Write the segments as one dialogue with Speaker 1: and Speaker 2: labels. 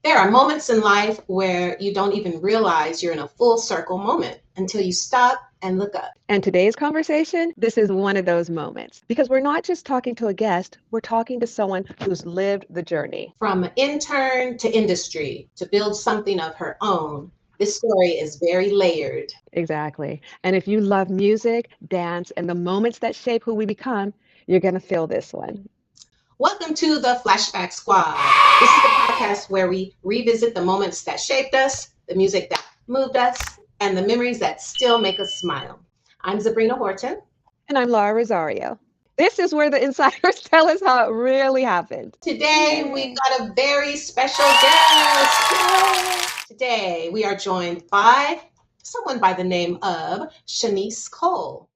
Speaker 1: There are moments in life where you don't even realize you're in a full circle moment until you stop and look up.
Speaker 2: And today's conversation, this is one of those moments because we're not just talking to a guest, we're talking to someone who's lived the journey.
Speaker 1: From intern to industry to build something of her own, this story is very layered.
Speaker 2: Exactly. And if you love music, dance, and the moments that shape who we become, you're going to feel this one.
Speaker 1: Welcome to the Flashback Squad. This is the podcast where we revisit the moments that shaped us, the music that moved us, and the memories that still make us smile. I'm Zabrina Horton.
Speaker 2: And I'm Laura Rosario. This is where the insiders tell us how it really happened.
Speaker 1: Today, we've got a very special guest. Today, we are joined by someone by the name of Shaniece Cole.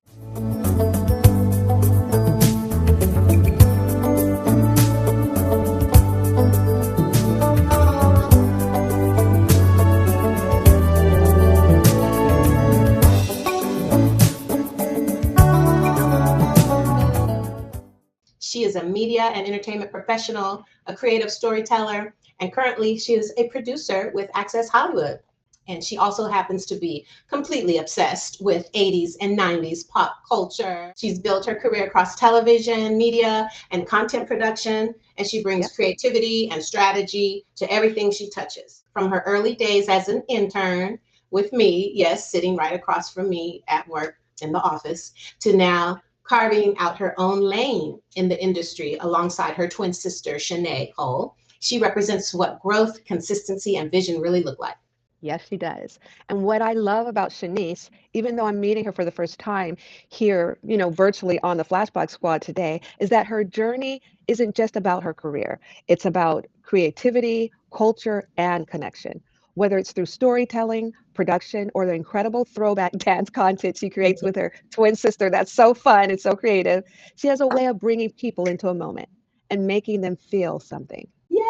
Speaker 1: She is a media and entertainment professional, a creative storyteller, and currently she is a producer with Access Hollywood. And she also happens to be completely obsessed with 80s and 90s pop culture. She's built her career across television, media, and content production, and she brings creativity and strategy to everything she touches. From her early days as an intern with me, yes, sitting right across from me at work in the office, to now carving out her own lane in the industry alongside her twin sister, Shaniece Cole. She represents what growth, consistency, and vision really look like.
Speaker 2: Yes, she does. And what I love about Shaniece, even though I'm meeting her for the first time here, virtually on the Flashback Squad today, is that her journey isn't just about her career. It's about creativity, culture, and connection. Whether it's through storytelling, production, or the incredible throwback dance content she creates with her twin sister that's so fun and so creative, she has a way of bringing people into a moment and making them feel something.
Speaker 1: Yeah,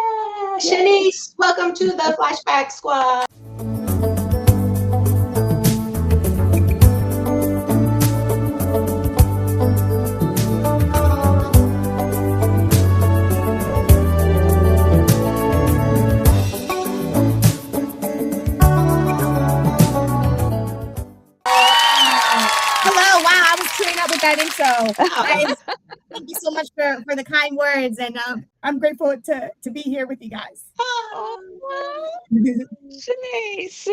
Speaker 1: Shaniece, welcome to the Flashback Squad.
Speaker 3: That intro. Thank you so much for the kind words, and I'm grateful to be here with you guys.
Speaker 2: Shaniece.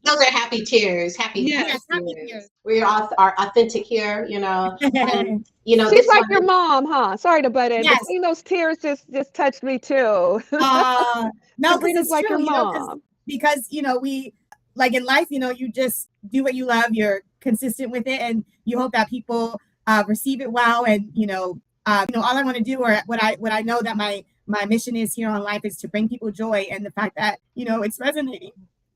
Speaker 1: Those are happy tears. Happy tears. We are authentic here, And,
Speaker 2: she's like your mom, huh? Sorry to butt in. Yes. Between those tears just touched me too.
Speaker 3: No, because it's
Speaker 2: like
Speaker 3: true,
Speaker 2: your mom.
Speaker 3: Because we like in life, you just do what you love. You're consistent with it, and you hope that people receive it well. And all I want to do, or what I know that my mission is here on life, is to bring people joy, and the fact that it's resonating,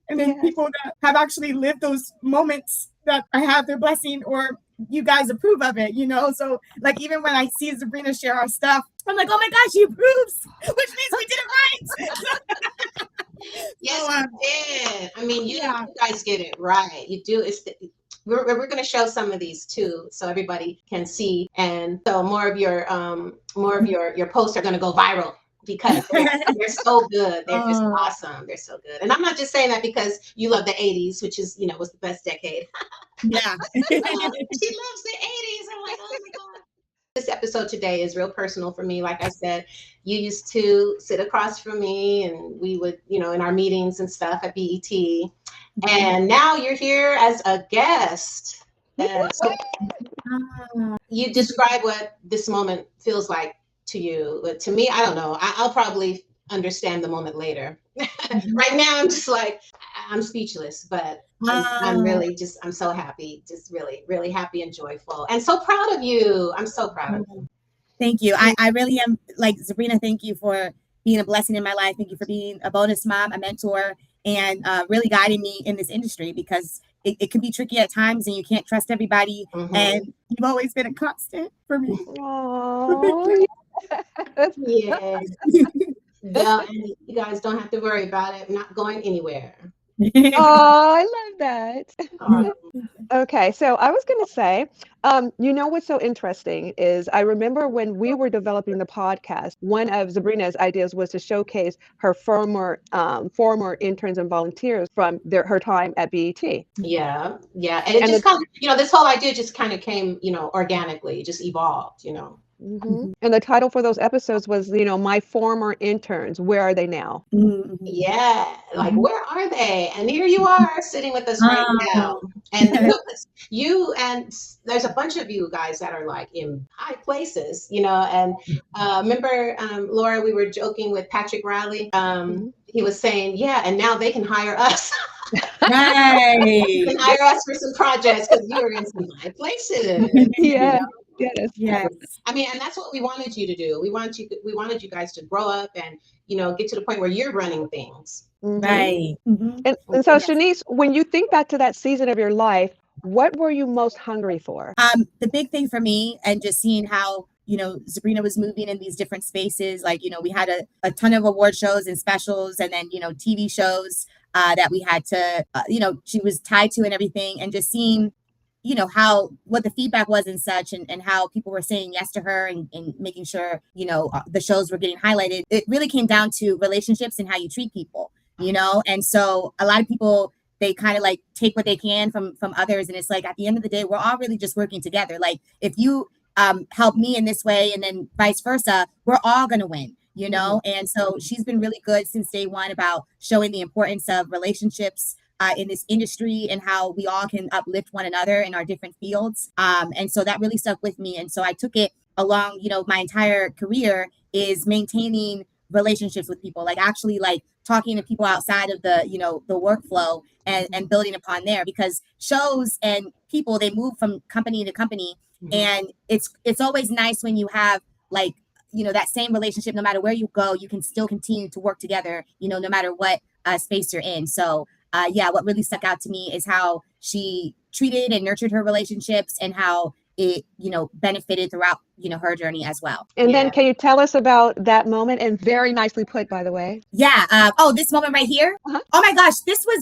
Speaker 3: and then people that have actually lived those moments that I have their blessing, or you guys approve of it. So like even when I see Zabrina share our stuff, I'm like, oh my gosh, she approves, which means we did it right.
Speaker 1: Yes, we did. I mean, you guys get it right. You do. We're going to show some of these too, so everybody can see, and so more of your posts are going to go viral because they're so good. They're just awesome. They're so good. And I'm not just saying that because you love the 80s, which is was the best decade.
Speaker 3: Yeah,
Speaker 1: she loves the 80s. I'm like, oh my god. This episode today is real personal for me. Like I said, you used to sit across from me, and we would, in our meetings and stuff at BET. And now you're here as a guest. So you describe what this moment feels like to you. But to me, I don't know. I'll probably understand the moment later. Right now, I'm just like, I'm speechless, but I'm really I'm so happy, just really, really happy and joyful, and so proud of you. I'm so proud of you.
Speaker 3: Thank you. I really am. Like Zabrina, thank you for being a blessing in my life. Thank you for being a bonus mom, a mentor, and really guiding me in this industry, because it can be tricky at times and you can't trust everybody. Mm-hmm. And you've always been a constant for me.
Speaker 2: Oh,
Speaker 1: yeah. Well, and you guys don't have to worry about it. I'm not going anywhere.
Speaker 2: Oh, I love that.
Speaker 1: Um,
Speaker 2: Okay, so I was going to say, what's so interesting is I remember when we were developing the podcast, one of Zabrina's ideas was to showcase her former interns and volunteers from her time at BET.
Speaker 1: yeah, yeah. And it
Speaker 2: And
Speaker 1: just kind of, this whole idea just kind of came, organically, just evolved.
Speaker 2: and the title for those episodes was, my former interns, where are they now?
Speaker 1: Yeah, like where are they? And here you are sitting with us right now. And there's a bunch of you guys that are like in high places, and remember, Laura, we were joking with Patrick Riley. He was saying, yeah, and now they can hire us.
Speaker 3: Right.
Speaker 1: They can hire us for some projects because we were in some high places.
Speaker 2: Yeah. Yes.
Speaker 3: Yes.
Speaker 1: I mean, and that's what we wanted you to do. We wanted you guys to grow up and, get to the point where you're running things.
Speaker 3: Right.
Speaker 2: And so, Shaniece, when you think back to that season of your life, what were you most hungry for?
Speaker 3: The big thing for me, and just seeing how, Zabrina was moving in these different spaces, like, we had a ton of award shows and specials, and then, TV shows that we had to, she was tied to and everything, and just seeing, what the feedback was and such, and how people were saying yes to her and making sure, the shows were getting highlighted. It really came down to relationships and how you treat people, and so a lot of people, they kind of like take what they can from others. And it's like, at the end of the day, we're all really just working together. Like if you help me in this way and then vice versa, we're all going to win, And so she's been really good since day one about showing the importance of relationships in this industry and how we all can uplift one another in our different fields. And so that really stuck with me. And so I took it along, my entire career is maintaining relationships with people, like actually like talking to people outside of the, the workflow and building upon there, because shows and people, they move from company to company. And it's always nice when you have like, that same relationship, no matter where you go, you can still continue to work together, no matter what space you're in. So what really stuck out to me is how she treated and nurtured her relationships and how it, benefited throughout, her journey as well.
Speaker 2: And then can you tell us about that moment? And very nicely put, by the way.
Speaker 3: Yeah. This moment right here. Oh my gosh,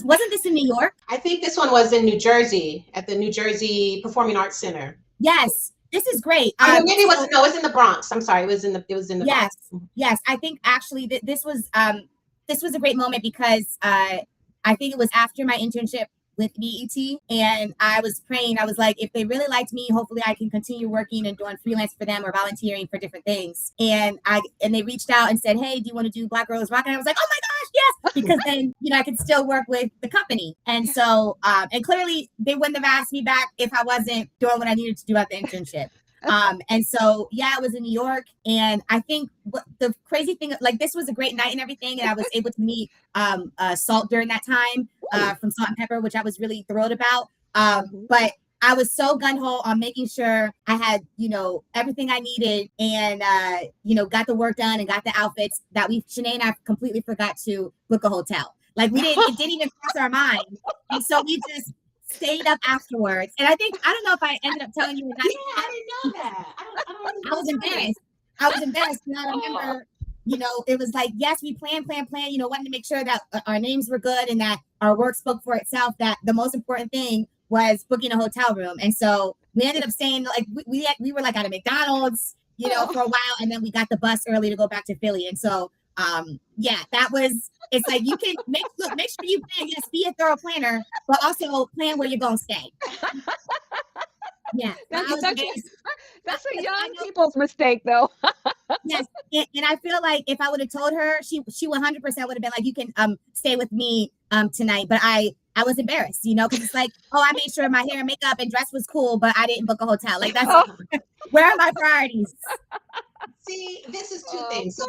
Speaker 3: wasn't this in New York?
Speaker 1: I think this one was in New Jersey at the New Jersey Performing Arts Center.
Speaker 3: Yes. This is great.
Speaker 1: Maybe it wasn't. No, it was in the Bronx. I'm sorry. It was in the
Speaker 3: Yes.
Speaker 1: Bronx.
Speaker 3: Yes. I think actually this was a great moment because I think it was after my internship with BET, and I was praying. I was like, if they really liked me, hopefully I can continue working and doing freelance for them or volunteering for different things. And they reached out and said, hey, do you want to do Black Girls Rock? And I was like, oh my gosh, yes, because then I could still work with the company. And so and clearly they wouldn't have asked me back if I wasn't doing what I needed to do at the internship. And so it was in New York, and I think what the crazy thing, like this was a great night and everything, and I was able to meet Salt during that time from Salt and Pepper, which I was really thrilled about. But I was so gung-ho on making sure I had, everything I needed and, got the work done and got the outfits that Shanae and I completely forgot to book a hotel. Like it didn't even cross our mind. And so we just stayed up afterwards. And I don't know if I ended up telling you.
Speaker 1: Yeah, I didn't know that.
Speaker 3: I was embarrassed. And I remember, it was like, yes, we planned, wanting to make sure that our names were good and that our work spoke for itself, that the most important thing was booking a hotel room. And so we ended up staying, like, we were like at a McDonald's, for a while. And then we got the bus early to go back to Philly. And so, it's like, you can make sure you plan, yes, be a thorough planner, but also plan where you're going to stay. Yeah.
Speaker 2: That's a young people's mistake, though.
Speaker 3: Yes. And I feel like if I would have told her, she 100% would have been like, you can stay with me tonight. But I was embarrassed, because it's like, oh, I made sure my hair and makeup and dress was cool, but I didn't book a hotel. Like, that's where are my priorities?
Speaker 1: See, this is two things. So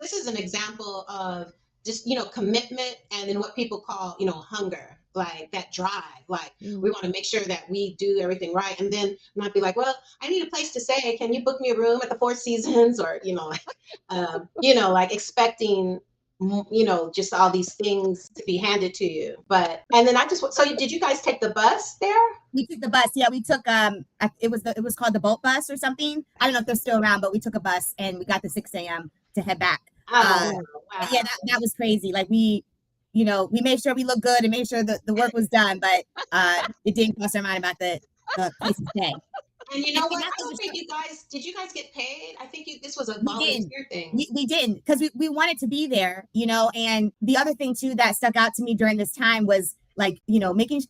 Speaker 1: this is an example of just, commitment, and then what people call, hunger, like that drive. Like we want to make sure that we do everything right, and then not be like, well, I need a place to stay. Can you book me a room at the Four Seasons? Or, like expecting, just all these things to be handed to you. And then did you guys take the bus there?
Speaker 3: We took the bus. Yeah, we took it was called the boat bus or something. I don't know if they're still around, but we took a bus and we got the 6 a.m. to head back.
Speaker 1: Wow.
Speaker 3: Yeah, that was crazy. Like we we made sure we looked good and made sure that the work was done, but it didn't cross our mind about the place to stay.
Speaker 1: And you know what? I don't think did you guys get paid? I think this was a volunteer thing.
Speaker 3: We didn't, because we wanted to be there, and the other thing too that stuck out to me during this time was like, making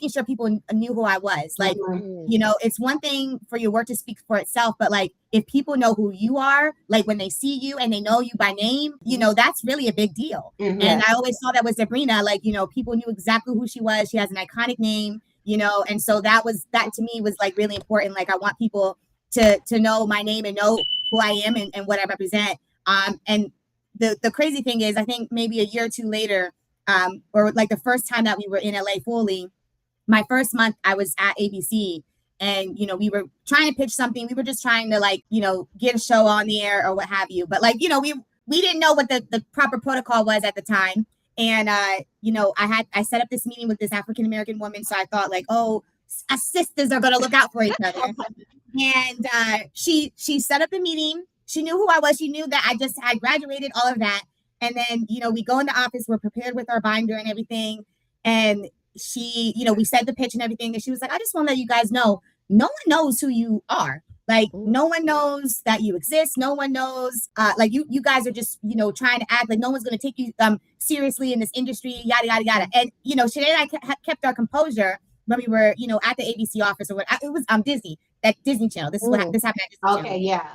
Speaker 3: sure people knew who I was. Like, it's one thing for your work to speak for itself, but like if people know who you are, like when they see you and they know you by name, that's really a big deal. And I always saw that with Zabrina, like, people knew exactly who she was. She has an iconic name, and so that to me was like really important. Like I want people to know my name and know who I am and what I represent. And the crazy thing is, I think maybe a year or two later, or like the first time that we were in LA fully, my first month I was at ABC, and we were trying to pitch something. We were just trying to like get a show on the air or what have you. But like we didn't know what the proper protocol was at the time. And I set up this meeting with this African American woman, so I thought like, oh, us sisters are gonna look out for each other. And she set up the meeting. She knew who I was. She knew that I just had graduated, all of that. And then, we go in the office, we're prepared with our binder and everything. And she, we said the pitch and everything. And she was like, I just want to let you guys know, no one knows who you are. Like, no one knows that you exist. No one knows, like you guys are just, trying to act like no one's going to take you seriously in this industry, yada, yada, yada. And, Shanae and I kept our composure when we were, at the ABC office or what. It was Disney, that Disney Channel. This is what this happened at Disney Channel.
Speaker 1: Yeah.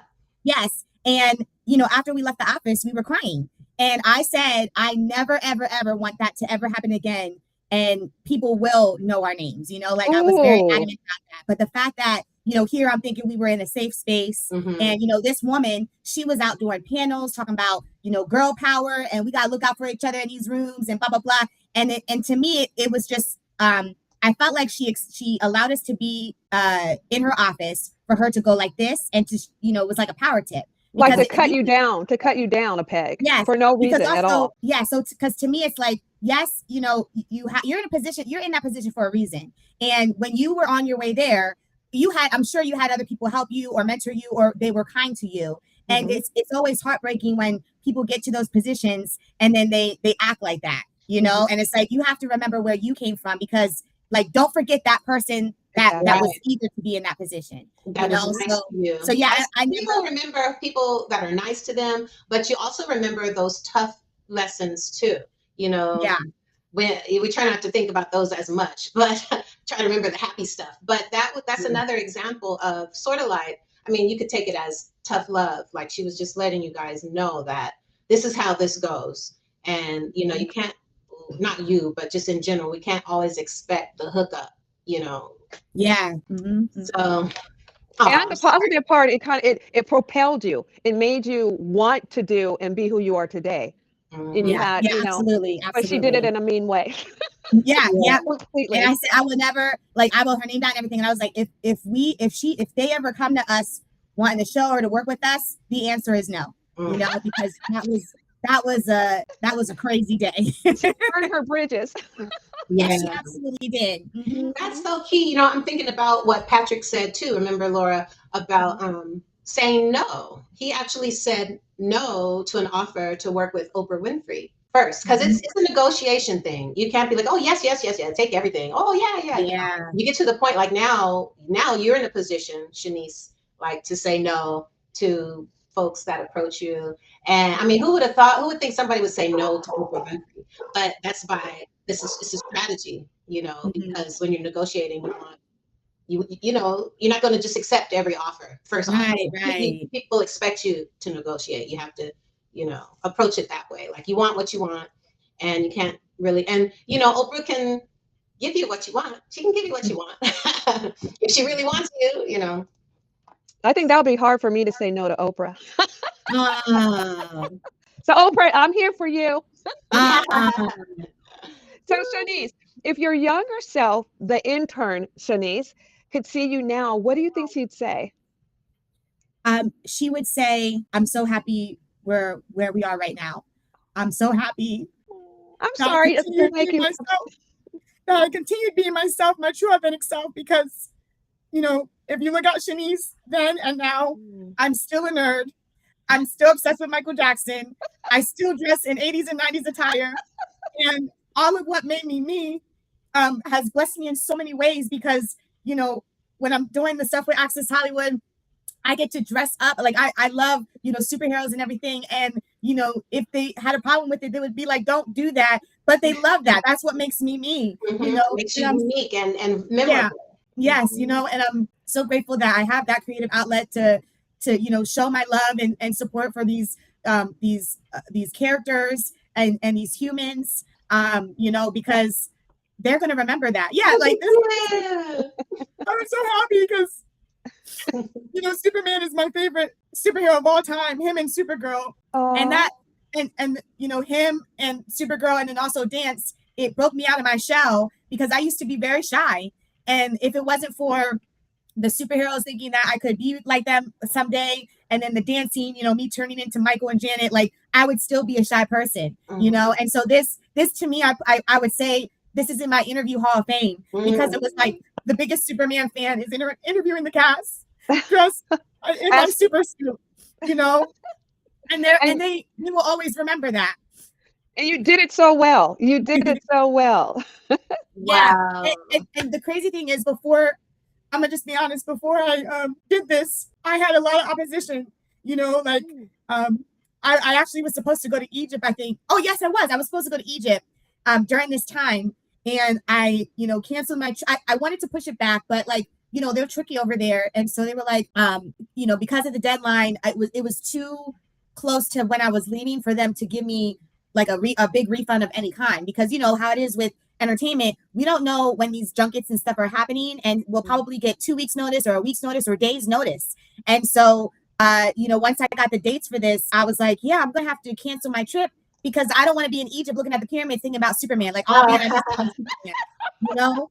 Speaker 3: Yes. And, after we left the office, we were crying. And I said, I never, ever, ever want that to ever happen again. And people will know our names, like I was very adamant about that. But the fact that, here I'm thinking we were in a safe space. And, this woman, she was out doing panels talking about, girl power, and we got to look out for each other in these rooms and blah, blah, blah. And to me, it was just, I felt like she allowed us to be in her office for her to go like this. And to, it was like a power tip.
Speaker 2: Like to cut you down a peg.
Speaker 3: Yes,
Speaker 2: for no reason at all.
Speaker 3: Yeah. So because to me, it's like, yes, you're in that position for a reason. And when you were on your way there, I'm sure you had other people help you or mentor you, or they were kind to you. And it's always heartbreaking when people get to those positions and then they act like that, and it's like, you have to remember where you came from, because like, don't forget that person that was eager to be in that position. So yeah, I
Speaker 1: never remember people that are nice to them, but you also remember those tough lessons too.
Speaker 3: Yeah.
Speaker 1: When we try not to think about those as much, but try to remember the happy stuff. But that's another example of sort of like, I mean, you could take it as tough love. Like she was just letting you guys know that this is how this goes, and you can't. Not you, but just in general, we can't always expect the hookup,
Speaker 3: Yeah.
Speaker 2: So, and the positive part, it propelled you. It made you want to do and be who you are today. And you had,
Speaker 3: absolutely.
Speaker 2: But she did it in a mean way.
Speaker 3: Yeah.
Speaker 2: Completely.
Speaker 3: And I said, I would never, like, I wrote her name down and everything. And I was like, if they ever come to us wanting to show or to work with us, the answer is no. Because that was a crazy day.
Speaker 2: She burned her bridges.
Speaker 3: Yes, she absolutely did.
Speaker 1: That's so key. I'm thinking about what Patrick said too. Remember, Laura, about saying no. He actually said no to an offer to work with Oprah Winfrey first, because it's a negotiation thing. You can't be like, oh yes, take everything. Oh yeah. You get to the point like now you're in a position, Shaniece, like to say no to folks that approach you. And I mean, who would think somebody would say no to Oprah Winfrey? But that's it's a strategy, because when you're negotiating, you're not going to just accept every offer first.
Speaker 3: Right.
Speaker 1: People expect you to negotiate. You have to, approach it that way. Like you want what you want, and you can't really, and Oprah can give you what you want. She can give you what you want. If she really wants you,
Speaker 2: I think that would be hard for me to say no to Oprah. So Oprah, I'm here for you. So Shaniece, if your younger self, the intern Shaniece, could see you now, what do you think she'd say?
Speaker 3: She would say, I'm so happy where we are right now. I'm so happy.
Speaker 2: I'm sorry.
Speaker 3: I continued being myself, my true authentic self, because, if you look at Shaniece then and now, I'm still a nerd. I'm still obsessed with Michael Jackson. I still dress in 80s and 90s attire. And all of what made me me has blessed me in so many ways because, you know, when I'm doing the stuff with Access Hollywood, I get to dress up. Like I love, you know, superheroes and everything. And, you know, if they had a problem with it, they would be like, don't do that. But they love that. That's what makes me me, you know.
Speaker 1: Makes you unique and memorable.
Speaker 3: Yeah. Yes, you know, and I'm so grateful that I have that creative outlet to you know, show my love and support for these characters and these humans, you know, because they're gonna remember that. Yeah, like I'm so happy because you know, Superman is my favorite superhero of all time. Him and Supergirl, and that and you know, him and Supergirl, and then also Dance. It broke me out of my shell because I used to be very shy, and if it wasn't for the superheroes thinking that I could be like them someday, and then the dancing, you know, me turning into Michael and Janet, like I would still be a shy person, you know. And so this to me, I would say this is in my interview hall of fame because it was like the biggest Superman fan is interviewing the cast dressed in my super suit, you know, and they will always remember that.
Speaker 2: And you did it so well. You did it so well.
Speaker 3: Wow. Yeah. And the crazy thing is, before, I'm gonna just be honest, before I did this, I had a lot of opposition, you know, like I actually was supposed to go to Egypt, I think. Oh yes, I was supposed to go to Egypt during this time, and I, you know, canceled my I wanted to push it back, but like, you know, they're tricky over there, and so they were like, you know, because of the deadline, it was too close to when I was leaving for them to give me like a big refund of any kind, because you know how it is with entertainment, we don't know when these junkets and stuff are happening, and we'll probably get 2 weeks notice or a week's notice or days notice. And so you know, once I got the dates for this, I was like, yeah, I'm gonna have to cancel my trip because I don't want to be in Egypt looking at the pyramids thinking about Superman, like, oh man, I missed Superman, you know.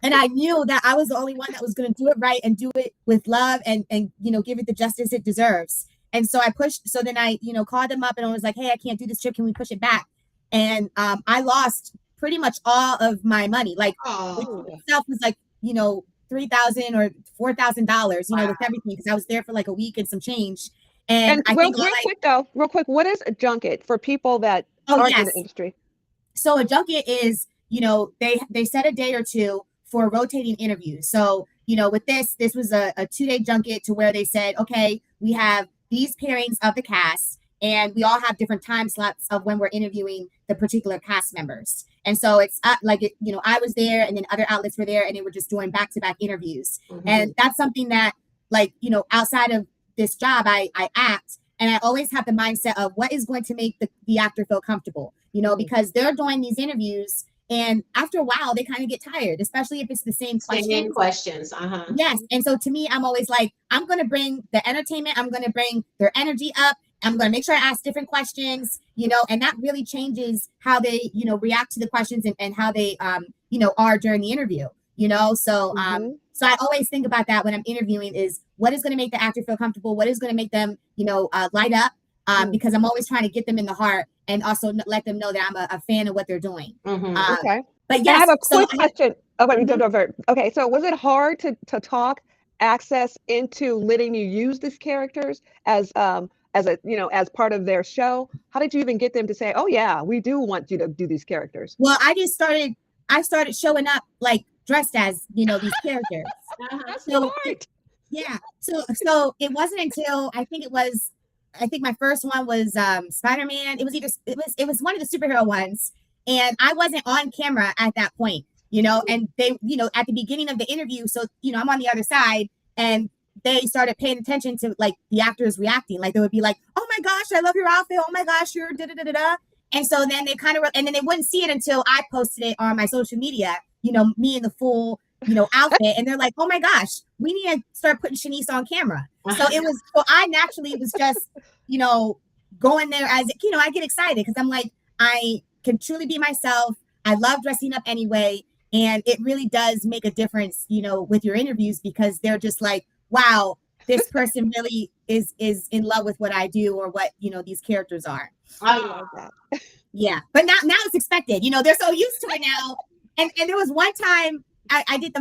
Speaker 3: And I knew that I was the only one that was going to do it right and do it with love and you know, give it the justice it deserves. And so I pushed. So then I, you know, called them up and I was like, hey, I can't do this trip. Can we push it back? And I lost pretty much all of my money. Like itself was like, you know, $3,000 or $4,000, you know, with everything, because I was there for like a week and some change. And I think
Speaker 2: real quick, what is a junket for people that aren't in the industry?
Speaker 3: So a junket is, you know, they set a day or two for rotating interviews. So, you know, with this was a 2-day junket to where they said, okay, we have these pairings of the cast, and we all have different time slots of when we're interviewing the particular cast members. And so it's like, you know, I was there and then other outlets were there, and they were just doing back-to-back interviews. And that's something that, like, you know, outside of this job, I act, and I always have the mindset of what is going to make the actor feel comfortable, you know, because they're doing these interviews, and after a while, they kind of get tired, especially if it's the same questions. Yes. And so to me, I'm always like, I'm going to bring the entertainment. I'm going to bring their energy up. I'm going to make sure I ask different questions, you know, and that really changes how they, you know, react to the questions and how they, you know, are during the interview, you know. So, so I always think about that when I'm interviewing, is what is going to make the actor feel comfortable? What is going to make them, you know, light up? Because I'm always trying to get them in the heart and also let them know that I'm a fan of what they're doing.
Speaker 2: Okay.
Speaker 3: But yes,
Speaker 2: I have a quick question. Okay. So was it hard to talk Access into letting you use these characters as a, you know, as part of their show? How did you even get them to say, oh yeah, we do want you to do these characters?
Speaker 3: Well, I started showing up like dressed as, you know, these characters. So it wasn't until I think my first one was Spider-Man. It was one of the superhero ones, and I wasn't on camera at that point, you know, and they, you know, at the beginning of the interview, so, you know, I'm on the other side, and they started paying attention to like the actors reacting. Like they would be like, oh my gosh, I love your outfit. Oh my gosh, you're da da da da da. And so then they kind of, and then they wouldn't see it until I posted it on my social media, you know, me in the full, you know, outfit. And they're like, oh my gosh, we need to start putting Shaniece on camera. So I naturally was just, you know, going there as, you know, I get excited because I'm like, I can truly be myself. I love dressing up anyway. And it really does make a difference, you know, with your interviews, because they're just like, wow, this person really is in love with what I do, or what, you know, these characters are.
Speaker 2: I love that.
Speaker 3: Yeah. But now it's expected, you know, they're so used to it now. And there was one time I did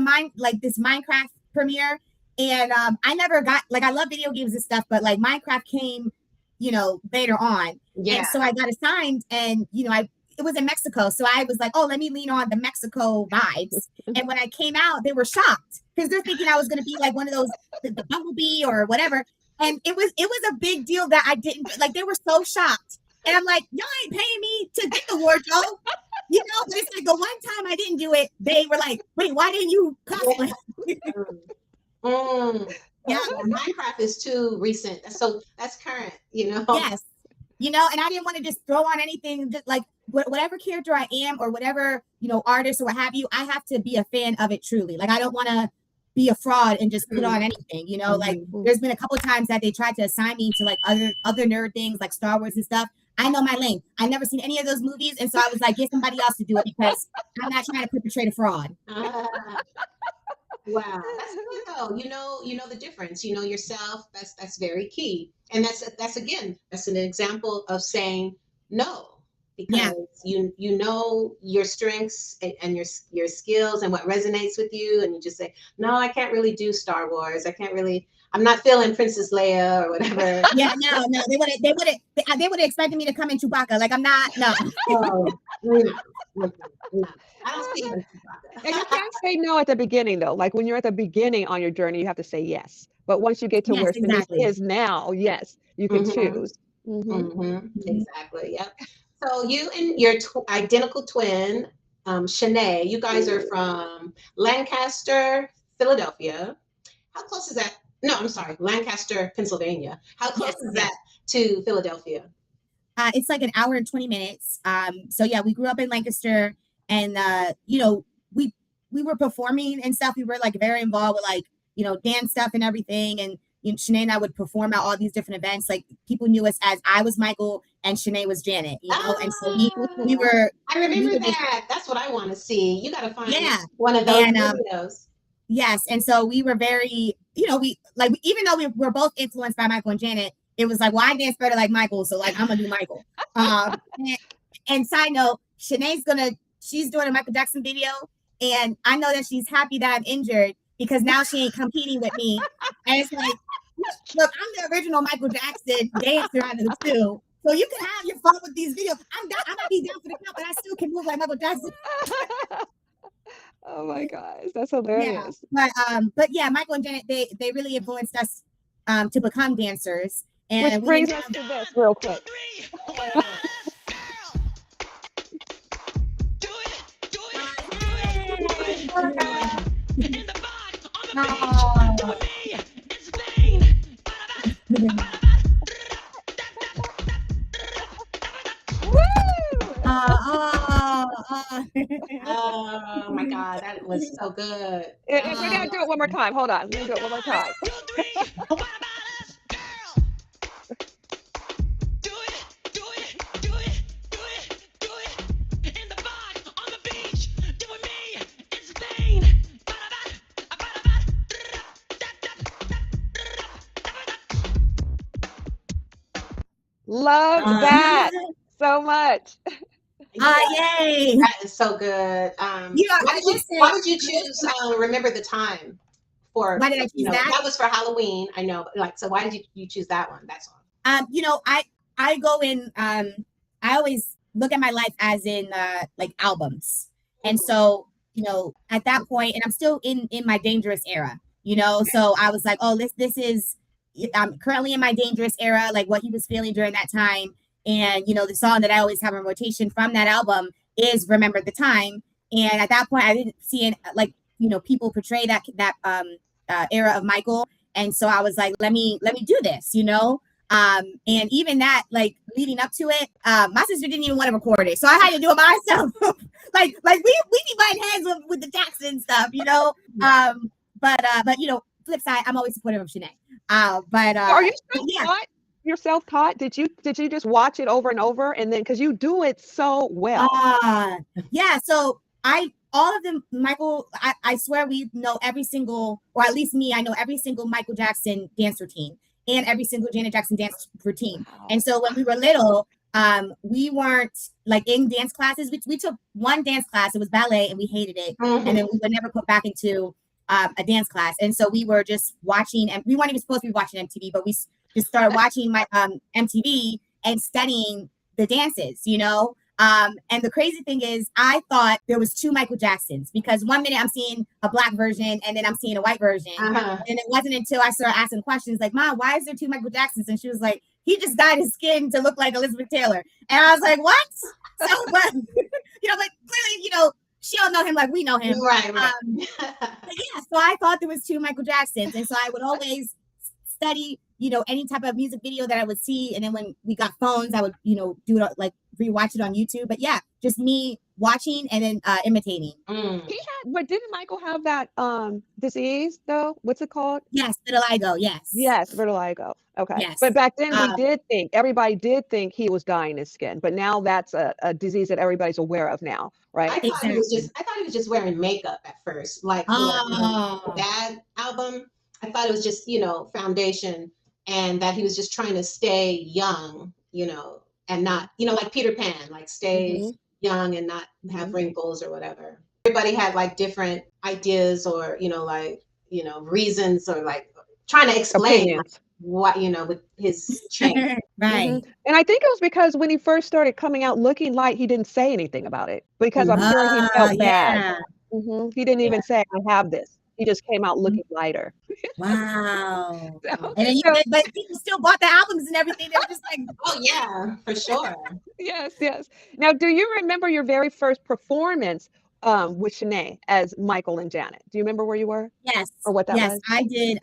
Speaker 3: this Minecraft premiere, and I never got, like, I love video games and stuff, but like Minecraft came, you know, later on. Yeah. And so I got assigned, and, you know, it was in Mexico. So I was like, oh, let me lean on the Mexico vibes. And when I came out, they were shocked because they're thinking I was going to be like one of those, the bumblebee or whatever. And it was a big deal that I didn't, like, they were so shocked. And I'm like, y'all ain't paying me to get the wardrobe. You know, but it's like the one time I didn't do it, they were like, wait, why didn't you cosplay?
Speaker 1: Yeah, Minecraft is too recent. So that's current, you know?
Speaker 3: Yes. You know, and I didn't want to just throw on anything, just like whatever character I am or whatever, you know, artist or what have you, I have to be a fan of it truly. Like, I don't want to be a fraud and just put on anything, you know, like there's been a couple of times that they tried to assign me to like other nerd things like Star Wars and stuff. I know my lane. I never seen any of those movies. And so I was like, get somebody else to do it because I'm not trying to perpetrate a fraud.
Speaker 1: Wow, that's good though. You know the difference. You know yourself. That's very key. And that's again, that's an example of saying no because you know your strengths and your skills and what resonates with you, and you just say, no, I can't really do Star Wars. I can't really. I'm not feeling Princess Leia or whatever.
Speaker 3: Yeah, no, they would have expected me to come in Chewbacca. Like, I'm not. No.
Speaker 1: I don't see it.
Speaker 2: And you can't say no at the beginning, though. Like when you're at the beginning on your journey, you have to say yes. But once you get to where Shaniece is now, yes, you can choose.
Speaker 1: Exactly. Yep. So you and your identical twin, Shanae, you guys are from Lancaster, Philadelphia. How close is that? No, I'm sorry, Lancaster, Pennsylvania. How close is that to Philadelphia?
Speaker 3: It's like an hour and 20 minutes. So yeah, we grew up in Lancaster, and you know, we were performing and stuff. We were like very involved with like, you know, dance stuff and everything. And you know, Shanae and I would perform at all these different events. Like people knew us as I was Michael and Shanae was Janet, you know. And so we were.
Speaker 1: I remember that. That's what I want to see. You got to find one of those videos.
Speaker 3: Yes, and so we were very, you know, we like even though we were both influenced by Michael and Janet, it was like, well, I dance better like Michael, so like I'm gonna do Michael. And side note, she's doing a Michael Jackson video, and I know that she's happy that I'm injured because now she ain't competing with me. And it's like, look, I'm the original Michael Jackson dancer out of the two. So you can have your fun with these videos. I might be down for the count, but I still can move like Michael Jackson.
Speaker 2: Oh my gosh, that's hilarious.
Speaker 3: Yeah, but yeah, Michael and Janet, they really influenced us to become dancers. And
Speaker 2: which brings us to this real quick.
Speaker 1: Oh my God, that was so good.
Speaker 2: We're gonna do it one more time. Hold on, we're gonna do it one more time. Love that so much.
Speaker 3: Yay!
Speaker 1: That is so good. Why did you choose Remember the Time?
Speaker 3: Why did I choose that?
Speaker 1: That was for Halloween, I know. Like, so why did you choose that one? That song?
Speaker 3: You know, I go in. I always look at my life as in like albums, and so you know, at that point, and I'm still in my dangerous era. You know, so I was like, oh, this is. I'm currently in my dangerous era, like what he was feeling during that time. And, you know, the song that I always have in rotation from that album is Remember the Time. And at that point, I didn't see it like, you know, people portray that era of Michael. And so I was like, let me do this, you know? And even that, like leading up to it, my sister didn't even want to record it. So I had to do it myself. like we be butting heads with the Jackson stuff, you know? But you know, flip side, I'm always supportive of Shanae.
Speaker 2: Are you self-taught? You're self-taught? Did you just watch it over and over, and then because you do it so well?
Speaker 3: Yeah. So all of them, Michael. I swear we know every single, or at least me, I know every single Michael Jackson dance routine and every single Janet Jackson dance routine. Wow. And so when we were little, we weren't like in dance classes. We took one dance class. It was ballet, and we hated it, and then we were never put back into a dance class. And so we were just watching, and we weren't even supposed to be watching MTV, but we just started watching my MTV and studying the dances, you know. And the crazy thing is, I thought there was two Michael Jacksons, because one minute I'm seeing a black version and then I'm seeing a white version.
Speaker 1: Uh-huh.
Speaker 3: And it wasn't until I started asking questions like, Mom, why is there two Michael Jacksons? And she was like, he just dyed his skin to look like Elizabeth Taylor. And I was like, what? So, but, but clearly, she don't know him like we know him.
Speaker 1: Right.
Speaker 3: But yeah, so I thought there was two Michael Jacksons. And so I would always study, any type of music video that I would see. And then when we got phones, I would, do it, like rewatch it on YouTube. But yeah, just me watching and then imitating.
Speaker 2: But didn't Michael have that disease though? What's it called?
Speaker 3: Yes, vitiligo. Yes.
Speaker 2: Yes, vitiligo. Okay.
Speaker 3: Yes.
Speaker 2: But back then everybody did think he was dyeing his skin, but now that's a disease that everybody's aware of now, right?
Speaker 1: I thought he was just wearing makeup at first, like that album. I thought it was just, foundation, and that he was just trying to stay young, and not, like Peter Pan, like stay young and not have wrinkles or whatever. Everybody had like different ideas or, reasons, or like trying to explain what, with his change.
Speaker 3: Right.
Speaker 2: And I think it was because when he first started coming out looking light, he didn't say anything about it, because I'm sure he felt bad. He didn't even say, I have this. He just came out looking lighter.
Speaker 3: Wow. And then but people still bought the albums and everything. They were just like,
Speaker 1: oh yeah, for sure.
Speaker 2: Yes. Now, do you remember your very first performance with Shanae as Michael and Janet? Do you remember where you were?
Speaker 3: Yes.
Speaker 2: Or what that was?
Speaker 3: Yes,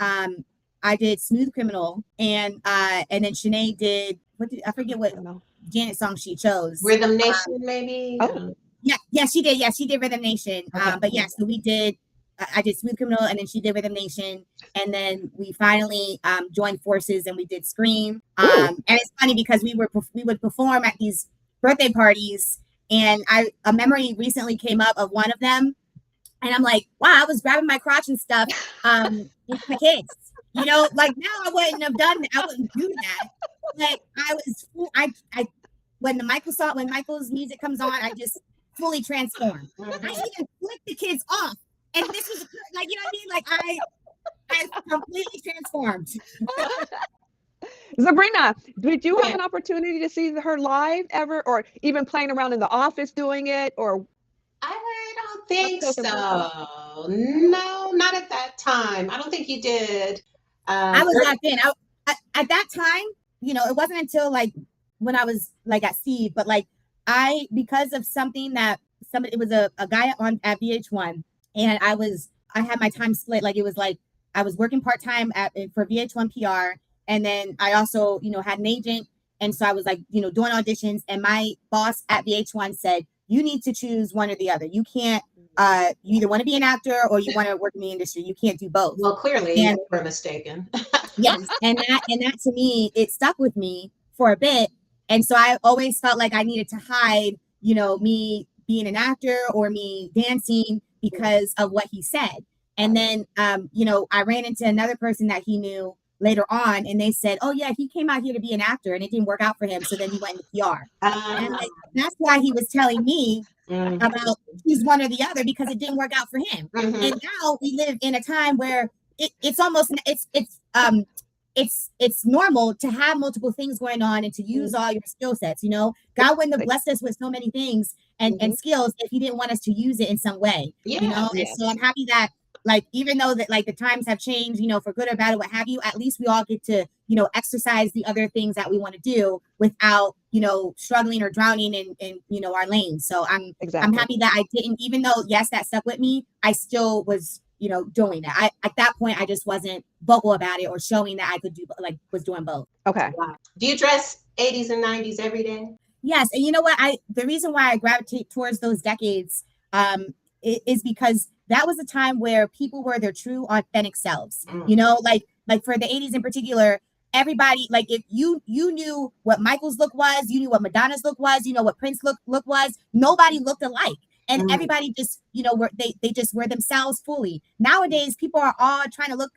Speaker 3: I did Smooth Criminal, and then Shanae did, I forget what Janet song she chose.
Speaker 1: Rhythm Nation, maybe?
Speaker 3: Yeah, she did. Yeah, she did Rhythm Nation. But yeah, so we did, I did Smooth Criminal, and then she did Rhythm Nation, and then we finally joined forces and we did Scream. And it's funny because we would perform at these birthday parties, and a memory recently came up of one of them, and I'm like, wow, I was grabbing my crotch and stuff with my kids. Like now I wouldn't have done that. I wouldn't do that. Like when Michael's music comes on, I just fully transform. I even flick the kids off. And this was like, you know what I mean? Like I completely transformed.
Speaker 2: Zabrina, did you have an opportunity to see her live ever, or even playing around in the office doing it? Or
Speaker 1: I don't think so. No, not at that time. I don't think you did.
Speaker 3: I was locked in. At that time, it wasn't until like when I was like at Steve, but like because of something that it was a guy at VH1, and I had my time split. Like it was like I was working part-time for VH1 PR, and then I also, had an agent, and so I was like, doing auditions, and my boss at VH1 said, you need to choose one or the other. You can't, you either want to be an actor or you want to work in the industry. You can't do both.
Speaker 1: Well, clearly you were mistaken.
Speaker 3: Yes. And that to me, it stuck with me for a bit. And so I always felt like I needed to hide, me being an actor or me dancing because of what he said. And then, I ran into another person that he knew later on, and they said, oh yeah, he came out here to be an actor and it didn't work out for him. So then he went into PR. And that's why he was telling me about choose one or the other, because it didn't work out for him. And now we live in a time where it's normal to have multiple things going on and to use all your skill sets. God wouldn't have blessed us with so many things and skills if he didn't want us to use it in some way. And so I'm happy that, like, even though that like the times have changed, for good or bad or what have you, at least we all get to, exercise the other things that we want to do without, struggling or drowning in our lanes. So I'm happy that I didn't, even though, yes, that stuck with me, I still was, doing that. At that point, I just wasn't vocal about it or showing that I could do, like, was doing both.
Speaker 2: Okay.
Speaker 1: Wow. Do you dress 80s and 90s every day?
Speaker 3: Yes. And you know what? The reason why I gravitate towards those decades is because that was a time where people were their true, authentic selves. Like for the 80s in particular, everybody, like, if you knew what Michael's look was, you knew what Madonna's look was, what Prince's look was, nobody looked alike. And everybody just, they just were themselves fully. Nowadays, people are all trying to look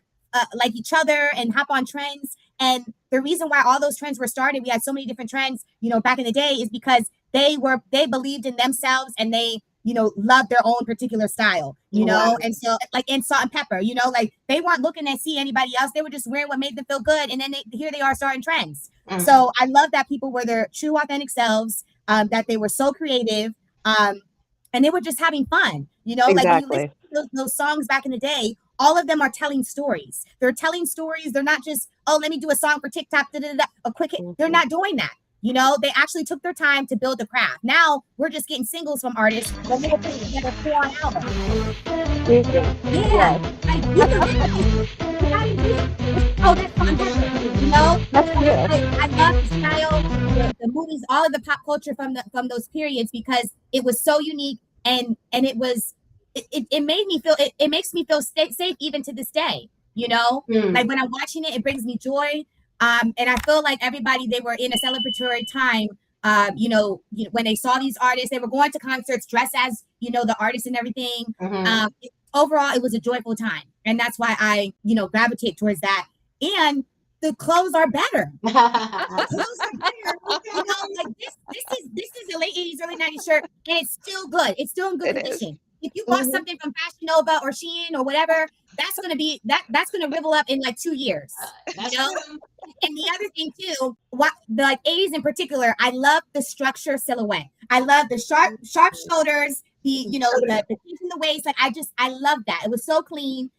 Speaker 3: like each other and hop on trends. And the reason why all those trends were started, we had so many different trends, back in the day, is because they believed in themselves and they, loved their own particular style, and so like in Salt and Pepper, like they weren't looking to see anybody else. They were just wearing what made them feel good. And then here they are starting trends. So I love that people were their true, authentic selves. that they were so creative, and they were just having fun. Like when you listen
Speaker 2: Exactly.
Speaker 3: to those songs back in the day, all of them are telling stories. They're telling stories. They're not just, oh, let me do a song for TikTok, a quick hit. They're not doing that. They actually took their time to build the craft. Now we're just getting singles from artists, but they will put together 4 albums. Yeah, like you can get oh, that's fantastic.
Speaker 2: That's good.
Speaker 3: I love the style, the movies, all of the pop culture from those periods, because it was so unique, and it was it made me feel it makes me feel safe even to this day. Like when I'm watching it, it brings me joy. And I feel like everybody, they were in a celebratory time. When they saw these artists, they were going to concerts dressed as the artists and everything. Overall, it was a joyful time, and that's why I gravitate towards that. And the clothes are better. The clothes are better. Like this is a late 80s, early 90s shirt, and it's still good. It's still in good condition. If you bought something from Fashion Nova or Shein or whatever, that's gonna be that's gonna rivel up in like 2 years. And the other thing too, the 80s in particular, I love the structure silhouette. I love the sharp shoulders, the things in the waist. Like I love that. It was so clean.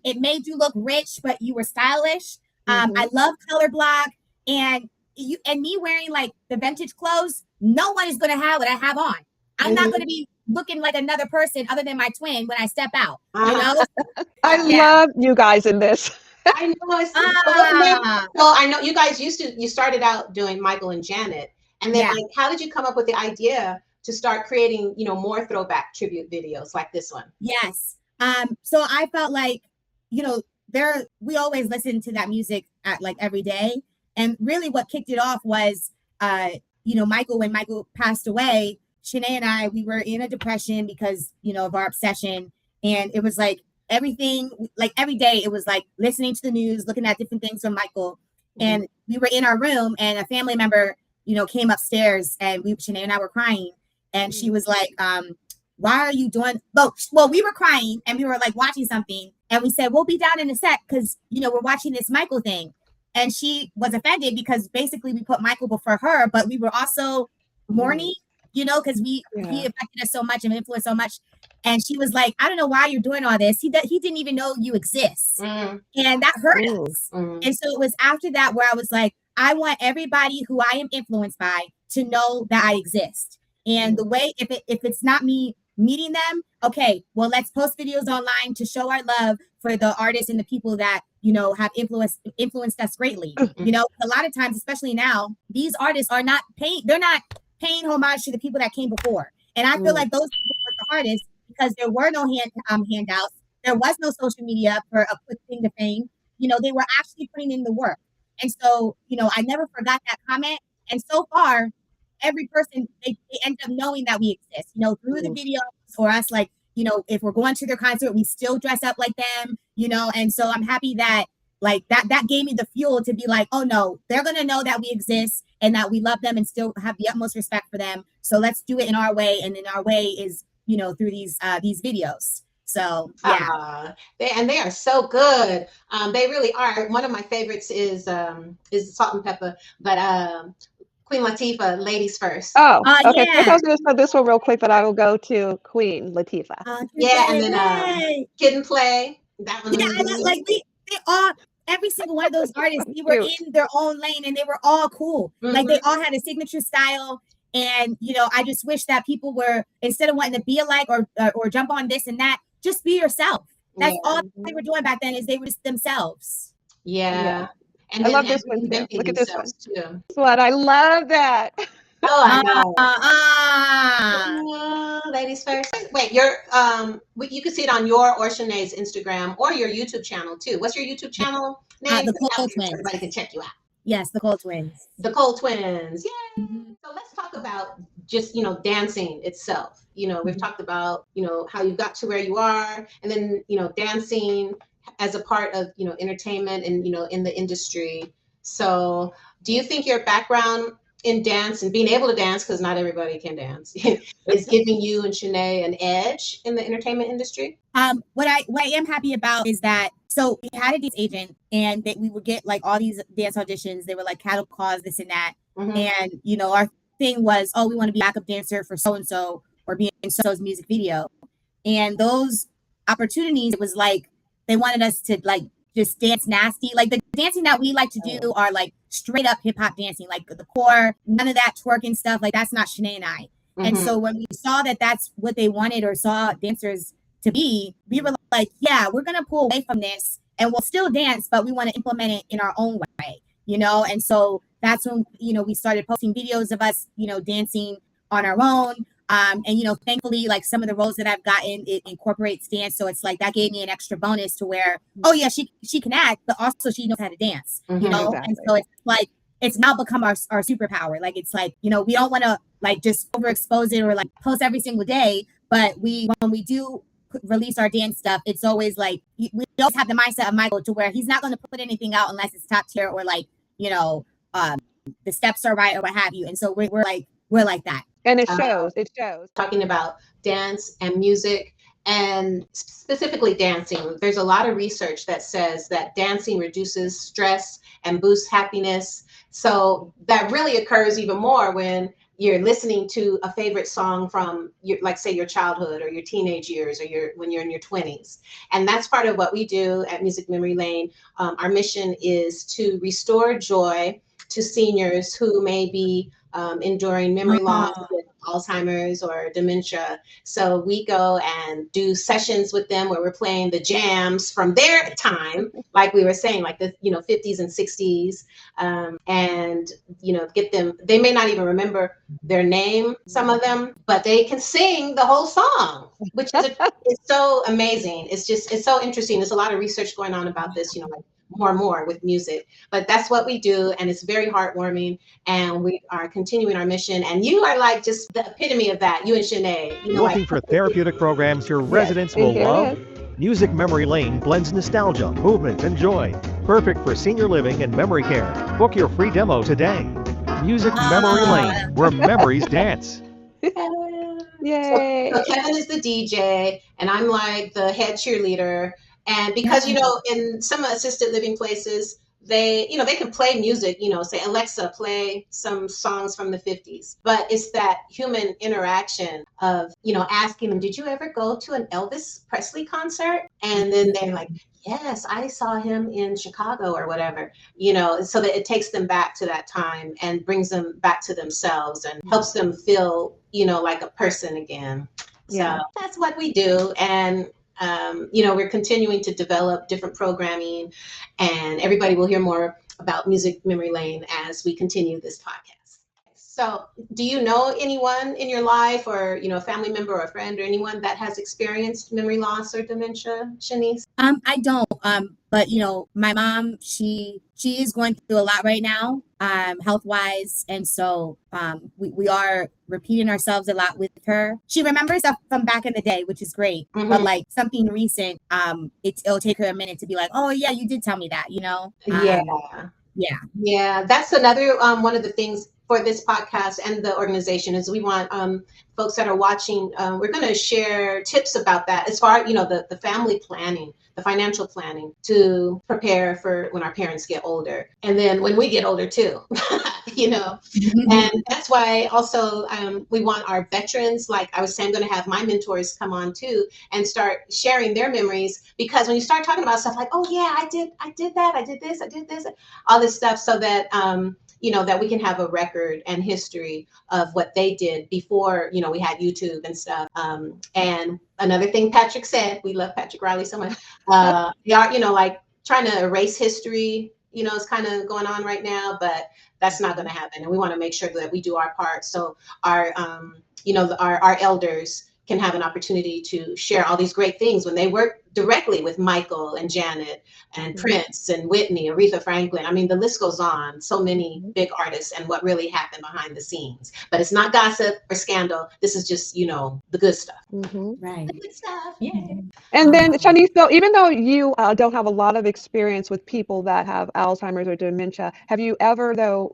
Speaker 3: It made you look rich, but you were stylish. I love color block, and me wearing like the vintage clothes. No one is gonna have what I have on. I'm not gonna be looking like another person other than my twin when I step out.
Speaker 2: I love you guys in this.
Speaker 1: I know. So I know you guys you started out doing Michael and Janet, and then like, how did you come up with the idea to start creating, more throwback tribute videos like this one?
Speaker 3: Yes. So I felt like, we always listen to that music at like every day. And really what kicked it off was, Michael, when Michael passed away, Shanae and I, we were in a depression because, of our obsession. And it was like everything, like every day, it was like listening to the news, looking at different things from Michael. And we were in our room, and a family member, came upstairs, and Shanae and I were crying. And she was like, why are you doing? Well, we were crying, and we were like watching something. And we said, we'll be down in a sec because, we're watching this Michael thing. And she was offended because basically we put Michael before her, but we were also mourning, because he affected us so much and influenced so much. And she was like, I don't know why you're doing all this. He didn't even know you exist. And that hurt us. And so it was after that where I was like, I want everybody who I am influenced by to know that I exist. And the way, if it's not me meeting them, okay, well, let's post videos online to show our love for the artists and the people that, have influenced us greatly. A lot of times, especially now, these artists are not paying homage to the people that came before. And I feel like those people were the hardest because there were no handouts. There was no social media for a quick thing to fame. They were actually putting in the work. And so, I never forgot that comment. And so far, every person, they end up knowing that we exist, through the videos, or us, like, if we're going to their concert, we still dress up like them, and so I'm happy that like that gave me the fuel to be like, oh no, they're going to know that we exist and that we love them and still have the utmost respect for them. So let's do it in our way. And in our way is, through these videos. So yeah,
Speaker 1: they are so good. They really are. One of my favorites is Salt and Pepper, but Queen Latifah, Ladies First.
Speaker 2: Oh, okay. I was going to start this one real quick, but I will go to Queen Latifah.
Speaker 1: And then Kid and Play. That one.
Speaker 3: Yeah, like they all, every single one of those artists, they were in their own lane, and they were all cool. Like they all had a signature style. And I just wish that people were, instead of wanting to be alike or jump on this and that, just be yourself. That's all they were doing back then, is they were just themselves.
Speaker 1: Yeah. And
Speaker 2: I love this one too. Look at this one.
Speaker 1: Too.
Speaker 2: This one, I love that.
Speaker 1: Oh, I know. Ladies First. Wait, you can see it on your or Shanae's Instagram or your YouTube channel too. What's your YouTube channel name?
Speaker 3: The Cole Twins.
Speaker 1: Everybody can check you out.
Speaker 3: Yes, the Cole Twins.
Speaker 1: The Cole Twins. Yay! So let's talk about just, dancing itself. We've talked about, how you got to where you are, and then, dancing as a part of, entertainment and, in the industry. So do you think your background in dance and being able to dance, because not everybody can dance, is giving you and Shanae an edge in the entertainment industry?
Speaker 3: What I am happy about is that, so we had a dance agent, and that we would get like all these dance auditions. They were like cattle calls, this and that. And, thing was, oh, we want to be backup dancer for so and so or be in so-and-so's music video. And those opportunities, it was like they wanted us to like just dance nasty. Like the dancing that we like to do are like straight up hip hop dancing, like the core, none of that twerking stuff. Like that's not Shanae and I. And so when we saw that that's what they wanted or saw dancers to be, we were like, yeah, we're going to pull away from this and we'll still dance, but we want to implement it in our own way, you know? And so that's when, you know, we started posting videos of us, you know, dancing on our own. And, you know, thankfully, like some of the roles that I've gotten, it incorporates dance. So it's like that gave me an extra bonus to where, oh, yeah, she can act, but also she knows how to dance, you know? Exactly. And so it's like, it's now become our superpower. Like, it's like, you know, we don't want to like just overexpose it or like post every single day. But when we do release our dance stuff, it's always like, we always have the mindset of Michael to where he's not going to put anything out unless it's top tier or like, you know, the steps are right or what have you. And so we're like that.
Speaker 2: And it shows.
Speaker 1: Talking about dance and music, and specifically dancing, there's a lot of research that says that dancing reduces stress and boosts happiness. So that really occurs even more when you're listening to a favorite song from your, like say your childhood or your teenage years or when you're in your 20s. And that's part of what we do at Music Memory Lane. Our mission is to restore joy to seniors who may be enduring memory loss with Alzheimer's or dementia. So we go and do sessions with them where we're playing the jams from their time, like we were saying, like the 50s and 60s, and get them. They may not even remember their name, some of them, but they can sing the whole song, which is it's so amazing. It's so interesting. There's a lot of research going on about this, like more and more with music, but that's what we do, and it's very heartwarming, and we are continuing our mission, and you are like just the epitome of that, you and Shanae.
Speaker 4: Looking for therapeutic programs your residents will love? Music Memory Lane blends nostalgia, movement, and joy. Perfect for senior living and memory care. Book your free demo today. Music Memory Lane, where memories dance.
Speaker 2: Yay!
Speaker 1: So Kevin is the DJ, and I'm like the head cheerleader. And because, in some assisted living places, they can play music, say, Alexa, play some songs from the 50s. But it's that human interaction of, asking them, did you ever go to an Elvis Presley concert? And then they're like, yes, I saw him in Chicago or whatever, so that it takes them back to that time and brings them back to themselves and helps them feel, like a person again. Yeah. So that's what we do. And we're continuing to develop different programming, and everybody will hear more about Music Memory Lane as we continue this podcast. So do you know anyone in your life, or, a family member or a friend or anyone that has experienced memory loss or dementia, Shaniece?
Speaker 3: I don't, but my mom, she is going through a lot right now, health-wise. And so we are repeating ourselves a lot with her. She remembers stuff from back in the day, which is great. Mm-hmm. But like something recent, it'll take her a minute to be like, oh yeah, you did tell me that,
Speaker 1: Yeah. That's another one of the things for this podcast and the organization is we want folks that are watching, we're going to share tips about that as far, the family planning, the financial planning to prepare for when our parents get older. And then when we get older too, Mm-hmm. And that's why also we want our veterans, like I was saying, I'm going to have my mentors come on too and start sharing their memories, because when you start talking about stuff like, oh yeah, I did that, I did this, all this stuff, so that, that we can have a record and history of what they did before, we had YouTube and stuff. And another thing Patrick said, we love Patrick Riley so much. We are, like trying to erase history, is kind of going on right now, but that's not going to happen. And we want to make sure that we do our part. So our, our elders can have an opportunity to share all these great things when they work directly with Michael and Janet and Prince and Whitney, Aretha Franklin. I mean, the list goes on. So many big artists and what really happened behind the scenes. But it's not gossip or scandal. This is just, the good stuff.
Speaker 2: Mm-hmm.
Speaker 3: Right.
Speaker 1: The good stuff. Yeah.
Speaker 2: And then, Shaniece, so even though you don't have a lot of experience with people that have Alzheimer's or dementia, have you ever, though,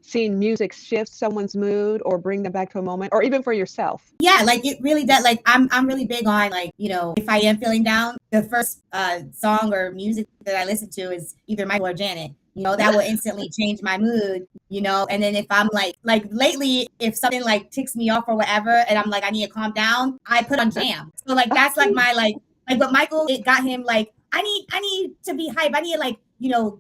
Speaker 2: seen music shift someone's mood or bring them back to a moment, or even for yourself?
Speaker 3: Yeah, like it really does. Like I'm really big on, like, if I am feeling down, the first song or music that I listen to is either Michael or Janet. that will instantly change my mood, and then if I'm like lately, if something like ticks me off or whatever, and I'm like, I need to calm down, I put on jam. So like, that's like my, like what Michael, it got him like, I need to be hype. I need to like,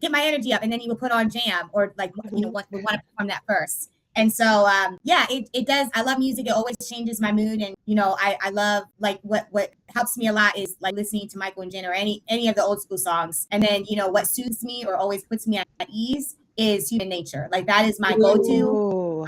Speaker 3: get my energy up. And then he would put on jam or like, would want to perform that first. And so, it does. I love music. It always changes my mood. And, I love like what helps me a lot is like listening to Michael and Jen or any of the old school songs. And then, what soothes me or always puts me at ease is human nature. Like that is my go-to.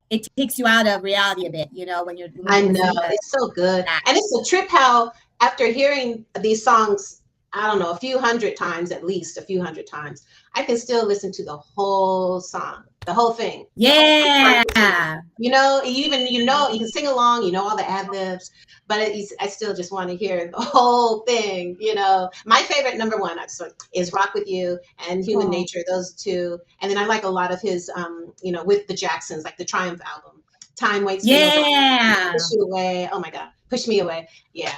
Speaker 3: It takes you out of reality a bit, when you're.
Speaker 1: I know, it's so good. And it's a trip how after hearing these songs, I don't know, a few hundred times, I can still listen to the whole song, the whole thing.
Speaker 3: Yeah.
Speaker 1: You can sing along, all the ad-libs, but I still just want to hear the whole thing, My favorite number one is Rock With You and Human Nature, those two. And then I like a lot of his, with the Jacksons, like the Triumph album. Time Waits for Nobody, Push You Away. Oh my God, Push Me Away. Yeah.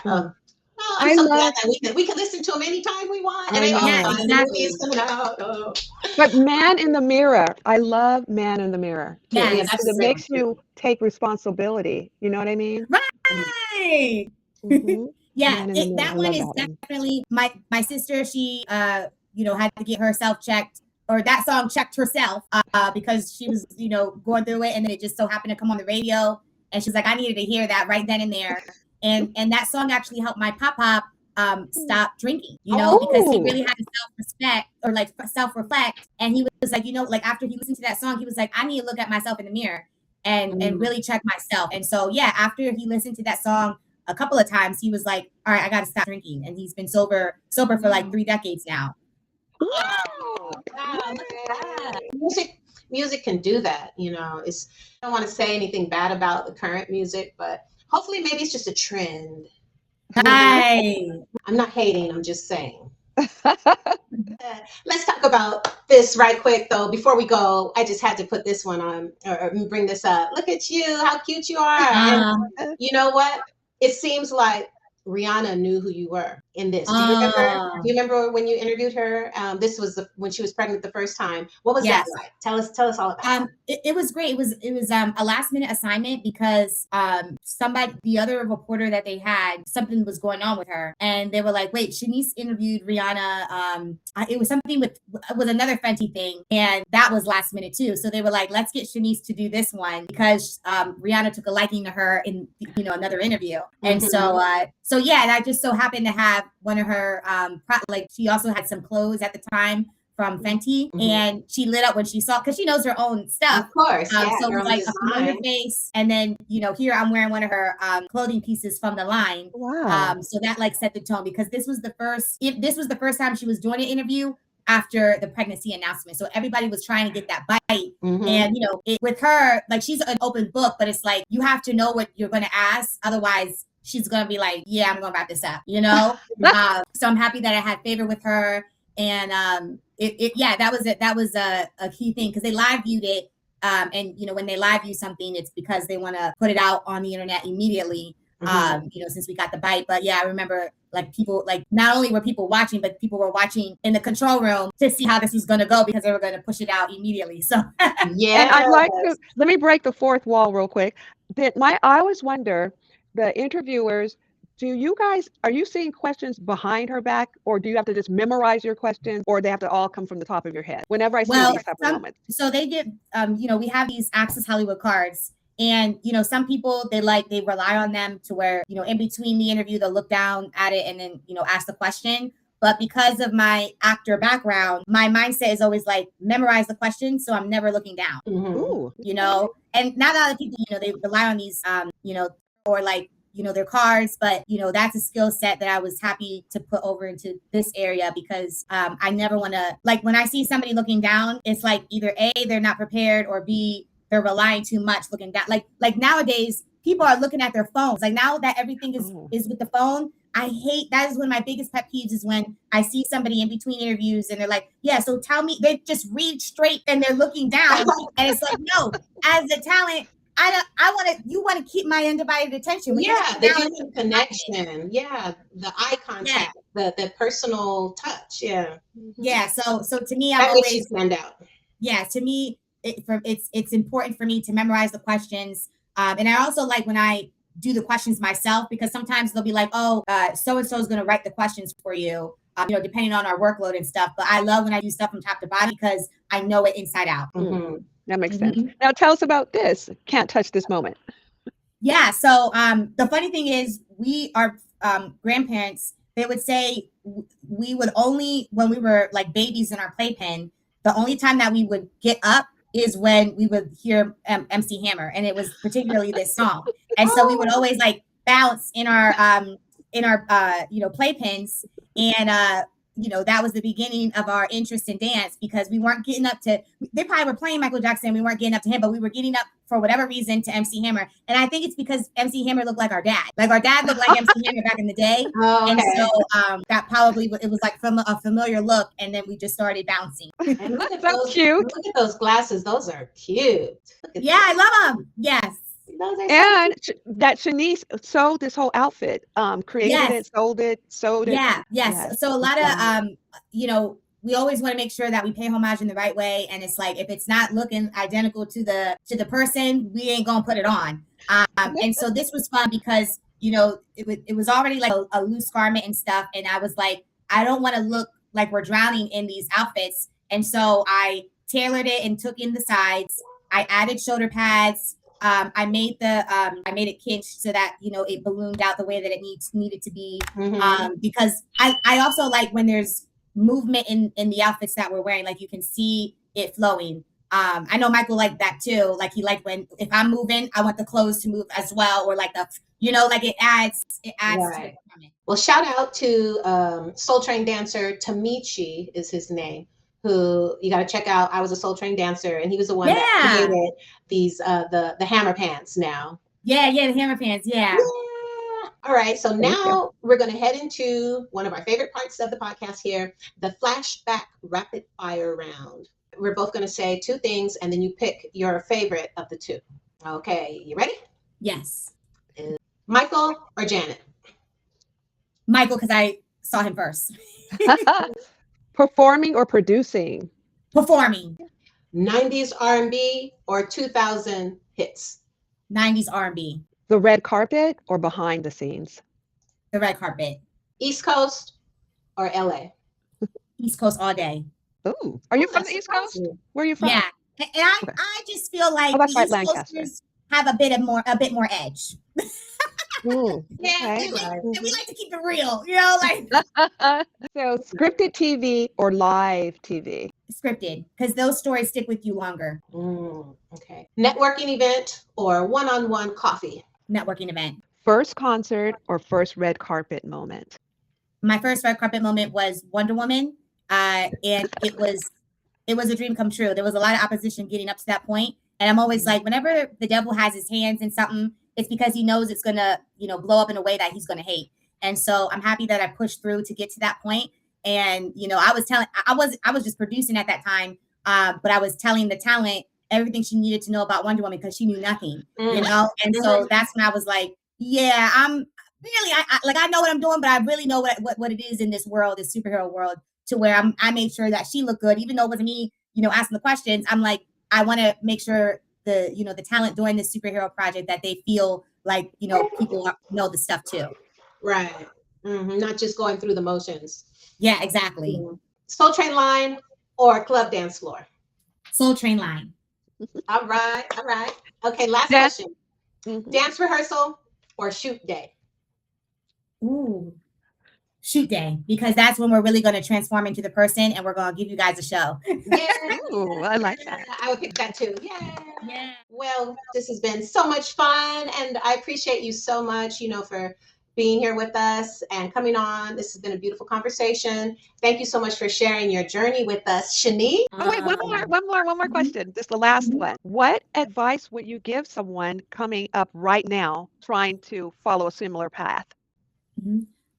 Speaker 1: I'm so glad that we can listen to them anytime we want. And the movie is coming out.
Speaker 2: But Man in the Mirror, I love Man in the Mirror.
Speaker 3: Yeah,
Speaker 2: it makes you take responsibility. You know what I mean?
Speaker 3: Right. Mm-hmm. Yeah, that one is definitely my sister. She had to get herself checked, or that song checked herself because she was going through it, and then it just so happened to come on the radio, and she's like, I needed to hear that right then and there. And that song actually helped my pop stop drinking, because he really had to self-respect or like self-reflect. And he was like, like after he listened to that song, he was like, I need to look at myself in the mirror and really check myself. And so, yeah, after he listened to that song a couple of times, he was like, all right, I got to stop drinking. And he's been sober for like 3 decades now.
Speaker 1: Wow, look at that. Music can do that. I don't want to say anything bad about the current music, but hopefully, maybe it's just a trend.
Speaker 3: Hi.
Speaker 1: I'm not hating. I'm just saying. Let's talk about this right quick, though. Before we go, I just had to put this one on or bring this up. Look at you. How cute you are. And you know what? It seems like Rihanna knew who you were in this. Do you remember when you interviewed her? This was when she was pregnant the first time. What was that like? Tell us all about it.
Speaker 3: It was great. It was a last minute assignment because the other reporter that they had, something was going on with her, and they were like, wait, Shaniece interviewed Rihanna. It was something with another Fenty thing, and that was last minute too. So they were like, let's get Shaniece to do this one because Rihanna took a liking to her in another interview, and so yeah, and I just so happened to have one of her she also had some clothes at the time from Fenty, and she lit up when she saw, because she knows her own stuff.
Speaker 1: Of course,
Speaker 3: so it was like on her face, and then here I'm wearing one of her clothing pieces from the line.
Speaker 2: Wow.
Speaker 3: So that like set the tone, because this was the first time she was doing an interview after the pregnancy announcement. So everybody was trying to get that bite. And, with her, like, she's an open book, but it's like, you have to know what you're going to ask. Otherwise, she's going to be like, yeah, I'm going to wrap this up, So I'm happy that I had favor with her. And that was it. That was a key thing, because they live viewed it. And, when they live view something, it's because they want to put it out on the internet immediately. Since we got the bite. But yeah, I remember like people, like not only were people watching, but people were watching in the control room to see how this was going to go, because they were going to push it out immediately. So
Speaker 2: yeah, and I'd like to, let me break the fourth wall real quick. I always wonder, the interviewers, are you seeing questions behind her back, or do you have to just memorize your questions, or they have to all come from the top of your head? Whenever I see these type of moments.
Speaker 3: So they get, we have these Access Hollywood cards. And, some people, they rely on them to where, in between the interview, they'll look down at it and then, ask the question. But because of my actor background, my mindset is always like, memorize the question. So I'm never looking down, and not a lot of people, they rely on these, or like, their cards, but, that's a skill set that I was happy to put over into this area, because I never want to, like, when I see somebody looking down, it's like either A, they're not prepared, or B, they're relying too much looking down. Like nowadays, people are looking at their phones. Like now that everything is with the phone, I hate, that is one of my biggest pet peeves, is when I see somebody in between interviews and they're like, yeah, so tell me, they just read straight and they're looking down. And it's like, no, as a talent, you want to keep my undivided attention.
Speaker 1: The human connection. Yeah. The eye contact, the personal touch. Yeah.
Speaker 3: Yeah. So to me,
Speaker 1: that makes you stand out.
Speaker 3: Yeah. To me, it's important for me to memorize the questions. And I also like when I do the questions myself, because sometimes they'll be like, oh, so-and-so is going to write the questions for you, depending on our workload and stuff. But I love when I do stuff from top to bottom because I know it inside out.
Speaker 2: Mm-hmm. That makes sense. Now tell us about this. Can't touch this moment.
Speaker 3: Yeah. So the funny thing is our grandparents, they would say we would only, when we were like babies in our playpen, the only time that we would get up is when we would hear MC Hammer, and it was particularly this song. And so we would always like bounce in our playpens, and that was the beginning of our interest in dance, because we weren't getting up to, they probably were playing Michael Jackson, we weren't getting up to him, but we were getting up for whatever reason to MC Hammer. And I think it's because MC Hammer looked like our dad. Like our dad looked like MC Hammer back in the day.
Speaker 1: Oh, okay.
Speaker 3: And so that probably, it was like a familiar look, and then we just started bouncing.
Speaker 1: And look at those, cute. Look at those glasses. Those are cute.
Speaker 3: Yeah, I love them. Yes.
Speaker 2: And that Shaniece sewed this whole outfit, created it, sold it.
Speaker 3: Yeah, yes. So a lot of, we always want to make sure that we pay homage in the right way. And it's like, if it's not looking identical to the person, we ain't going to put it on. And so this was fun because, it was already like a loose garment and stuff. And I was like, I don't want to look like we're drowning in these outfits. And so I tailored it and took in the sides. I added shoulder pads. I made it cinched so that, it ballooned out the way that it needed to be. Because I also like when there's movement in the outfits that we're wearing, like you can see it flowing. I know Michael liked that too. Like he liked when, if I'm moving, I want the clothes to move as well. Or like like it adds
Speaker 1: right.
Speaker 3: to it.
Speaker 1: Well, shout out to Soul Train dancer Tamichi is his name, who you got to check out. I was a Soul Train dancer, and he was the one that created these the hammer pants now.
Speaker 3: Yeah, the hammer pants. Yeah.
Speaker 1: All right, so now we're going to head into one of our favorite parts of the podcast here, the flashback rapid fire round. We're both going to say two things, and then you pick your favorite of the two. Okay, you ready?
Speaker 3: Yes.
Speaker 1: Michael or Janet?
Speaker 3: Michael, because I saw him first.
Speaker 2: Performing or producing?
Speaker 3: Performing.
Speaker 1: 90s R&B or 2000 hits?
Speaker 3: 90s R&B.
Speaker 2: The red carpet or behind the scenes?
Speaker 3: The red carpet.
Speaker 1: East Coast or LA?
Speaker 3: East Coast all day.
Speaker 2: Ooh, are you from the East Coast? Where are you from?
Speaker 3: Yeah, and I just feel like
Speaker 2: that's
Speaker 3: the
Speaker 2: right,
Speaker 3: East
Speaker 2: Lancaster.
Speaker 3: Coasters have a bit more edge.
Speaker 2: Ooh,
Speaker 3: yeah,
Speaker 2: okay.
Speaker 3: and we like to keep it real, like.
Speaker 2: So scripted TV or live TV?
Speaker 3: Scripted, because those stories stick with you longer.
Speaker 1: Okay. Networking event or one-on-one coffee?
Speaker 3: Networking event.
Speaker 2: First concert or first red carpet moment?
Speaker 3: My first red carpet moment was Wonder Woman, and it was a dream come true. There was a lot of opposition getting up to that point, and I'm always like, whenever the devil has his hands in something, it's because he knows it's gonna, blow up in a way that he's gonna hate. And so I'm happy that I pushed through to get to that point. And I was just producing at that time, but I was telling the talent everything she needed to know about Wonder Woman because she knew nothing, And so that's when I was like, yeah, I'm really, I know what I'm doing, but I really know what it is in this world, this superhero world, to where I made sure that she looked good, even though it wasn't me, asking the questions. I'm like, I want to make sure the talent doing this superhero project that they feel like, people know the stuff too.
Speaker 1: Right. Not just going through the motions.
Speaker 3: Yeah, exactly.
Speaker 1: Soul Train line or club dance floor?
Speaker 3: Soul Train line.
Speaker 1: All right. Okay, last question. Dance rehearsal or shoot day?
Speaker 3: Ooh, shoot day, because that's when we're really going to transform into the person, and we're going to give you guys a show.
Speaker 1: Yeah.
Speaker 2: Ooh, I like that.
Speaker 1: I would pick that too.
Speaker 3: Yeah.
Speaker 1: Well, this has been so much fun, and I appreciate you so much, for being here with us and coming on. This has been a beautiful conversation. Thank you so much for sharing your journey with us, Shaniece.
Speaker 2: Oh, wait, one more question. Just the last one. What advice would you give someone coming up right now trying to follow a similar path?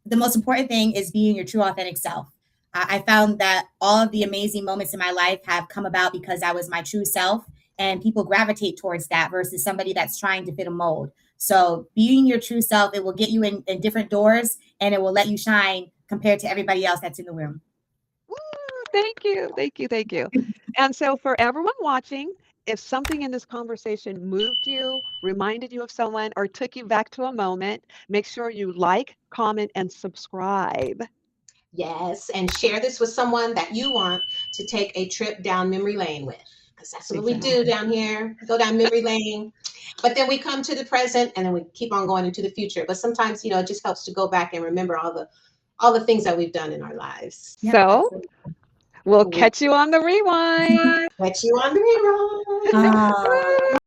Speaker 3: The most important thing is being your true authentic self. I found that all of the amazing moments in my life have come about because I was my true self. and people gravitate towards that versus somebody that's trying to fit a mold. So being your true self, it will get you in different doors, and it will let you shine compared to everybody else that's in the room.
Speaker 2: Woo, thank you, thank you, thank you. And so for everyone watching, if something in this conversation moved you, reminded you of someone, or took you back to a moment, make sure you like, comment, and subscribe.
Speaker 1: Yes, and share this with someone that you want to take a trip down memory lane with, because that's what we do down here. Go down memory lane, but then we come to the present, and then we keep on going into the future. But sometimes, it just helps to go back and remember all the things that we've done in our lives.
Speaker 2: So we'll catch you on the rewind.
Speaker 1: Catch you on the rewind.